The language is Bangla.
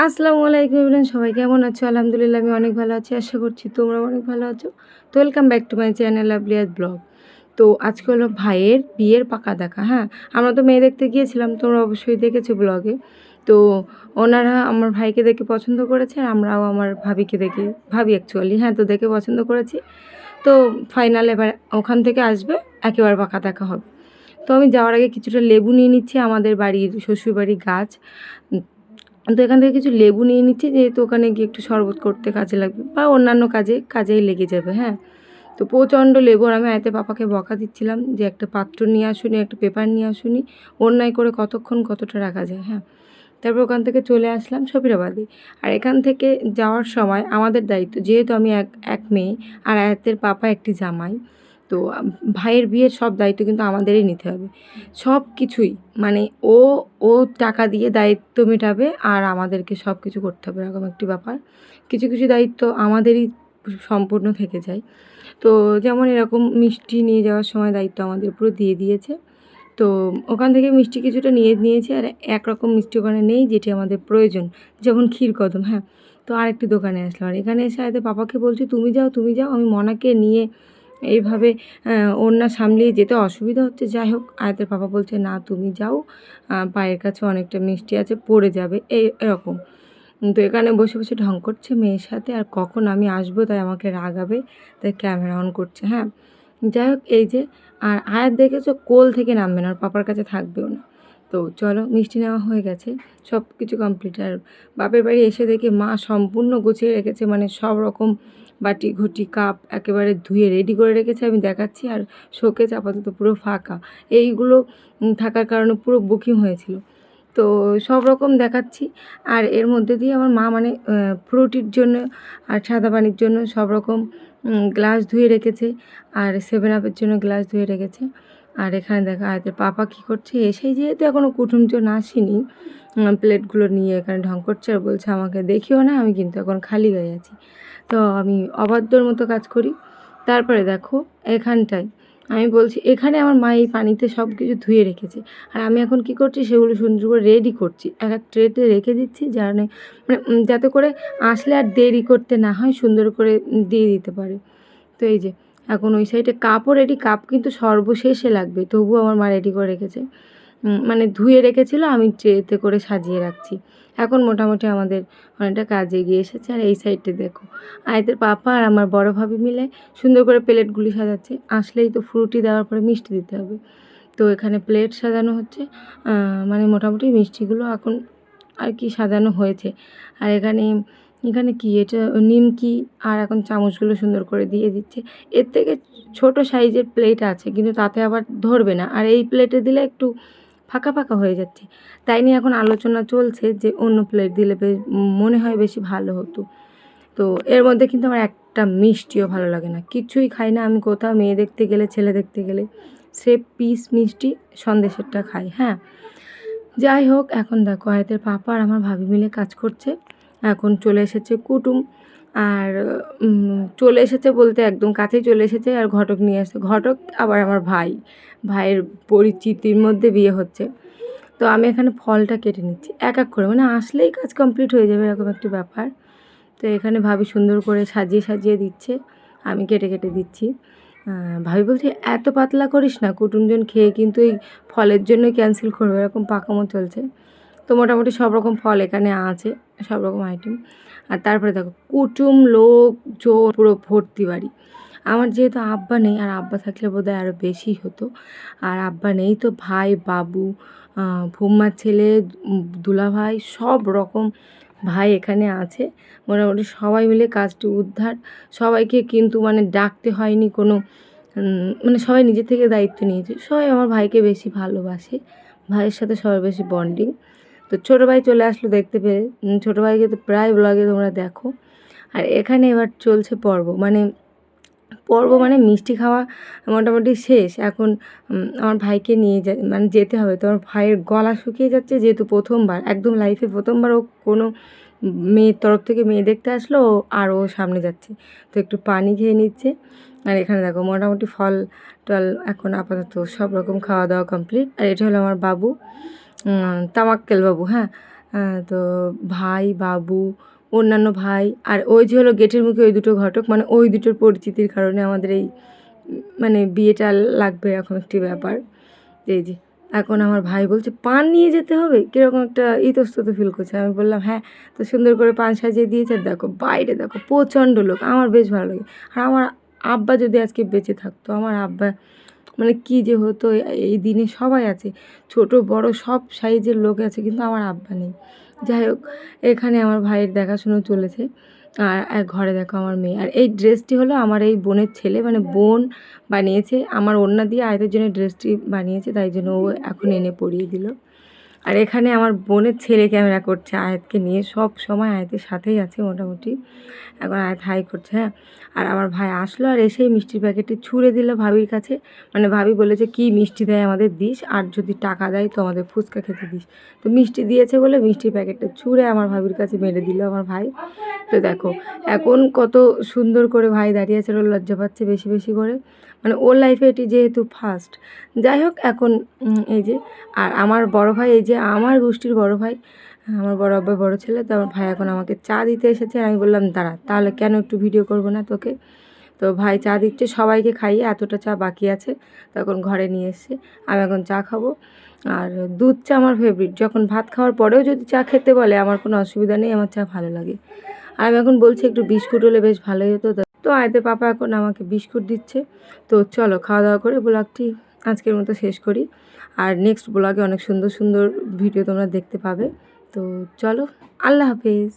আসসালামু আলাইকুম এভরিওয়ান, সবাই কেমন আছো? আলহামদুলিল্লাহ আমি অনেক ভালো আছি। আশা করছি তোমরাও অনেক ভালো আছো। তো welcome back to my channel লাভলিয়াস ব্লগ। তো আজকে হলো ভাইয়ের বিয়ের পাকা দেখা, হ্যাঁ? আমরা তো মেয়ে দেখতে গিয়েছিলাম, তোমরা অবশ্যই দেখেছো ব্লগে। তো ওনারা আমার ভাইকে দেখে পছন্দ করেছে আর আমরাও আমার ভাবিকে দেখে, ভাবি অ্যাকচুয়ালি, হ্যাঁ, তো দেখে পছন্দ করেছি। তো ফাইনাল এবার ওখান থেকে আসবে, একেবারে পাকা দেখা হবে। তো আমি যাওয়ার আগে কিছুটা লেবু নিয়ে নিচ্ছি, আমাদের বাড়ির শ্বশুরবাড়ির গাছ। তো এখান থেকে কিছু লেবু নিয়ে নিচ্ছি, যেহেতু ওখানে গিয়ে একটু শরবত করতে কাজে লাগবে বা অন্যান্য কাজেই লেগে যাবে, হ্যাঁ। তো প্রচণ্ড লেবু, আর আমি আয়তে পাপাকে বকা দিচ্ছিলাম যে একটা পাত্র নিয়ে আসুনি, একটা পেপার নিয়ে আসুনি, অন্যায় করে কতক্ষণ কতটা রাখা যায়, হ্যাঁ। তারপর ওখান থেকে চলে আসলাম সফিরাবাদে। আর এখান থেকে যাওয়ার সময় আমাদের দায়িত্ব, যেহেতু আমি এক মেয়ে আর আয়াতের পাপা একটি জামাই, তো ভাইয়ের বিয়ের সব দায়িত্ব কিন্তু আমাদেরই নিতে হবে, সব কিছুই। মানে ও ও টাকা দিয়ে দায়িত্ব মেটাবে আর আমাদেরকে সব কিছু করতে হবে, এরকম একটি ব্যাপার। কিছু কিছু দায়িত্ব আমাদেরই সম্পূর্ণ থেকে যায়। তো যেমন এরকম মিষ্টি নিয়ে যাওয়ার সময় দায়িত্ব আমাদের পুরো দিয়ে দিয়েছে। তো ওখান থেকে মিষ্টি কিছুটা নিয়ে নিয়েছি, আর একরকম মিষ্টি ওখানে নেই যেটি আমাদের প্রয়োজন, যেমন ক্ষীরকদম, হ্যাঁ। তো আরেকটি দোকানে আসলাম, আর এখানে এসে হয়তো পাপাকে বলছি তুমি যাও তুমি যাও, আমি মনাকে নিয়ে এইভাবে ওড়না সামলিয়ে যেতে অসুবিধা হচ্ছে। যাই হোক, আয়তের পাপা বলছে না তুমি যাও, পায়ের কাছে অনেকটা মিষ্টি আছে, পড়ে যাবে, এরকম। তো এখানে বসে বসে ঢং করছে মেয়ের সাথে, আর কখন আমি আসবো তাই আমাকে রাগাবে, তাই ক্যামেরা অন করছে, হ্যাঁ। যাই হোক, এই যে, আর আয়াত দেখেছো কোল থেকে নামবে না, ওর পাপার কাছে থাকবেও না। তো চলো, মিষ্টি নেওয়া হয়ে গেছে, সব কিছু কমপ্লিট। আর বাপের বাড়ি এসে দেখি মা সম্পূর্ণ গুছিয়ে রেখেছে, মানে সব রকম বাটি ঘটি কাপ একেবারে ধুয়ে রেডি করে রেখেছে, আমি দেখাচ্ছি। আর শোকেস আপাতত পুরো ফাঁকা, এইগুলো থাকার কারণে পুরো বুকিং হয়েছিল। তো সব রকম দেখাচ্ছি। আর এর মধ্যে দিয়ে আমার মা মানে ফ্রুটির জন্য আর সাদা পানির জন্য সব রকম গ্লাস ধুয়ে রেখেছে, আর 7 আপের জন্য গ্লাস ধুয়ে রেখেছে। আর এখানে দেখা আয়তের পাপা কী করছে, এসেই যেহেতু এখনও কুটুমজন আসেনি, প্লেটগুলো নিয়ে এখানে ঢং করছে আর বলছে আমাকে দেখিও না, আমি কিন্তু এখন খালি গায়ে আছি। তো আমি অবাধ্যর মতো কাজ করি। তারপরে দেখো এখানটায় আমি বলছি, এখানে আমার মা এই পানিতে সব কিছু ধুয়ে রেখেছে, আর আমি এখন কি করছি সেগুলো সুন্দর করে রেডি করছি, এক এক ট্রেতে রেখে দিচ্ছি, মানে যাতে করে আসলে আর দেরি করতে না হয়, সুন্দর করে দিয়ে দিতে পারে। তো এই যে, এখন ওই সাইডে কাপও রেডি, কাপ কিন্তু সর্বশেষে লাগবে, তবুও আমার মা রেডি করে রেখেছে। মানে ধুয়ে রেখেছিল, আমি ট্রেতে করে সাজিয়ে রাখছি। এখন মোটামুটি আমাদের অনেকটা কাজ এগিয়ে এসেছে। আর এই সাইডটা দেখো, আয়তের পাপা আর আমার বড় ভাবি মিলে সুন্দর করে প্লেটগুলি সাজাচ্ছে। আসলেই তো ফ্রুটি দেওয়ার পরে মিষ্টি দিতে হবে, তো এখানে প্লেট সাজানো হচ্ছে। মানে মোটামুটি মিষ্টিগুলো এখন আর কি সাজানো হয়েছে। আর এখানে এখানে কি এটা নিমকি, আর এখন চামচগুলো সুন্দর করে দিয়ে দিচ্ছে। এর থেকে ছোট সাইজের প্লেট আছে, কিন্তু তাতে আবার ধরবে না, আর এই প্লেটে দিলে একটু ফাঁকা ফাঁকা হয়ে যাচ্ছে। তাই নিয়ে এখন আলোচনা চলছে যে অন্য প্লেট দিলে মনে হয় বেশি ভালো হতো। তো এর মধ্যে কিন্তু আমার একটা মিষ্টিও ভালো লাগে না, কিছুই খাই না আমি। কোথাও মেয়ে দেখতে গেলে, ছেলে দেখতে গেলে সে পিস মিষ্টি সন্দেশেরটা খাই, হ্যাঁ। যাই হোক, এখন দেখো আয়তের পাপা আর আমার ভাবি মিলে কাজ করছে। এখন চলে এসেছে কুটুম, আর চলে এসেছে বলতে একদম কাছেই চলে এসেছে, আর ঘটক নিয়ে আসছে। ঘটক আবার আমার ভাইয়ের পরিচিতির মধ্যে বিয়ে হচ্ছে। তো আমি এখানে ফলটা কেটে নিচ্ছি এক এক করে, মানে আসলেই কাজ কমপ্লিট হয়ে যাবে, এরকম একটি ব্যাপার। তো এখানে ভাবি সুন্দর করে সাজিয়ে সাজিয়ে দিচ্ছে, আমি কেটে কেটে দিচ্ছি। ভাবি বলছে এত পাতলা করিস না, কুটুমজন খেয়ে কিন্তু এই ফলের জন্য ক্যান্সেল করবে, এরকম পাকামো চলছে। তো মোটামুটি সব রকম ফল এখানে আছে, সব রকম আইটেম। আর তারপরে দেখো কুটুম লোক জোর পুরো ভর্তি বাড়ি। আমার যেহেতু আব্বা নেই, আর আব্বা থাকলে বোধহয় আরও বেশি হতো। আর আব্বা নেই তো ভাই, বাবু, ফুম্মার ছেলে, দুলাভাই, সব রকম ভাই এখানে আছে। মোটামুটি সবাই মিলে কাজটি উদ্ধার। সবাইকে কিন্তু মানে ডাকতে হয়নি কোনো, মানে সবাই নিজে থেকে দায়িত্ব নিয়েছে। সবাই আমার ভাইকে বেশি ভালোবাসে, ভাইয়ের সাথে সবার বেশি বন্ডিং। তো ছোটো ভাই চলে আসলো দেখতে পেয়ে, ছোটো ভাইকে তো প্রায় ব্লগে তোমরা দেখো। আর এখানে এবার চলছে পর্ব মানে মিষ্টি খাওয়া মোটামুটি শেষ। এখন আমার ভাইকে নিয়ে মানে যেতে হবে। তো আমার ভাইয়ের গলা শুকিয়ে যাচ্ছে, যেহেতু প্রথমবার, একদম লাইফে প্রথমবার ও কোনো মেয়ের তরফ থেকে মেয়ে দেখতে আসলো, আর ও সামনে যাচ্ছে, তো একটু পানি খেয়ে নিচ্ছে। আর এখানে দেখো মোটামুটি ফল টল এখন আপাতত সব রকম খাওয়া দাওয়া কমপ্লিট। আর এটা হলো আমার বাবু, তামাক্কেল বাবু, হ্যাঁ। তো ভাই, বাবু, অন্যান্য ভাই আর ওই যে হলো গেটের মুখে ওই দুটো ঘটক, মানে ওই দুটোর পরিচিতির কারণে আমাদের এই মানে বিয়েটা লাগবে এরকম একটি ব্যাপার। এই যে এখন আমার ভাই বলছে পান নিয়ে যেতে হবে, কীরকম একটা ইতস্তত ফিল করছে। আমি বললাম হ্যাঁ, তো সুন্দর করে পান সাজিয়ে দিয়েছে। আর দেখো বাইরে দেখো প্রচণ্ড লোক, আমার বেশ ভালো লাগে। আর আমার আব্বা যদি আজকে বেঁচে থাকতো, আমার আব্বা মানে কী যে হতো, এই দিনে সবাই আছে, ছোট বড় সব সাইজের লোক আছে, কিন্তু আমার আব্বা নেই। যাই হোক, এখানে আমার ভাইয়ের দেখাশুনো চলেছে। আর এক ঘরে দেখো আমার মেয়ে। আর এই ড্রেসটি হলো আমার এই বোনের ছেলে, মানে বোন বানিয়েছে আমার ওড়না দিয়ে, আয়তের জন্য ড্রেসটি বানিয়েছে, তাই জন্য ও এখন এনে পরিয়ে দিল। আর এখানে আমার বোনের ছেলে ক্যামেরা করছে আয়াতকে নিয়ে, সব সময় আয়াতের সাথেই আছে মোটামুটি। এখন আয়াত হাই করছে, হ্যাঁ। আর আমার ভাই আসলো আর এসেই মিষ্টির প্যাকেটটি ছুঁড়ে দিল ভাবির কাছে। মানে ভাবি বলেছে কী মিষ্টি দেয় আমাদের দিস, আর যদি টাকা দেয় তো আমাদের ফুচকা খেতে দিস। তো মিষ্টি দিয়েছে বলে মিষ্টির প্যাকেটটা ছুঁড়ে আমার ভাবির কাছে মেরে দিল আমার ভাই। তো দেখো এখন কত সুন্দর করে ভাই দাঁড়িয়ে আছে, ওর লজ্জা পাচ্ছে বেশি বেশি করে, মানে ওর লাইফে এটি যেহেতু ফার্স্ট। যাই হোক এখন এই যে, আর আমার বড় ভাই, এই যে আমার গোষ্ঠীর বড় ভাই, আমার বড় আব্বার বড় ছেলে, তো আমার ভাই এখন আমাকে চা দিতে এসেছে। আমি বললাম দাঁড়া, তাহলে কেন একটু ভিডিও করব না তোকে। তো ভাই চা দিচ্ছে সবাইকে খাইয়ে, এতটা চা বাকি আছে তখন ঘরে নিয়ে এসছে। আমি এখন চা খাবো। আর দুধ চা আমার ফেভারিট, যখন ভাত খাওয়ার পরেও যদি চা খেতে বলে আমার কোনো অসুবিধা নেই, আমার চা ভালো লাগে। আর আমি এখন বলছি একটু বিস্কুট হলে বেশ ভালোই হতো। তো আয়তে পাপা এখন আমাকে বিস্কুট দিচ্ছে। তো চলো খাওয়া দাওয়া করে ব্লগটি আজকের মতো শেষ করি। আর নেক্সট ব্লগে অনেক সুন্দর সুন্দর ভিডিও তোমরা দেখতে পাবে। তো চলো, আল্লাহ হাফেজ।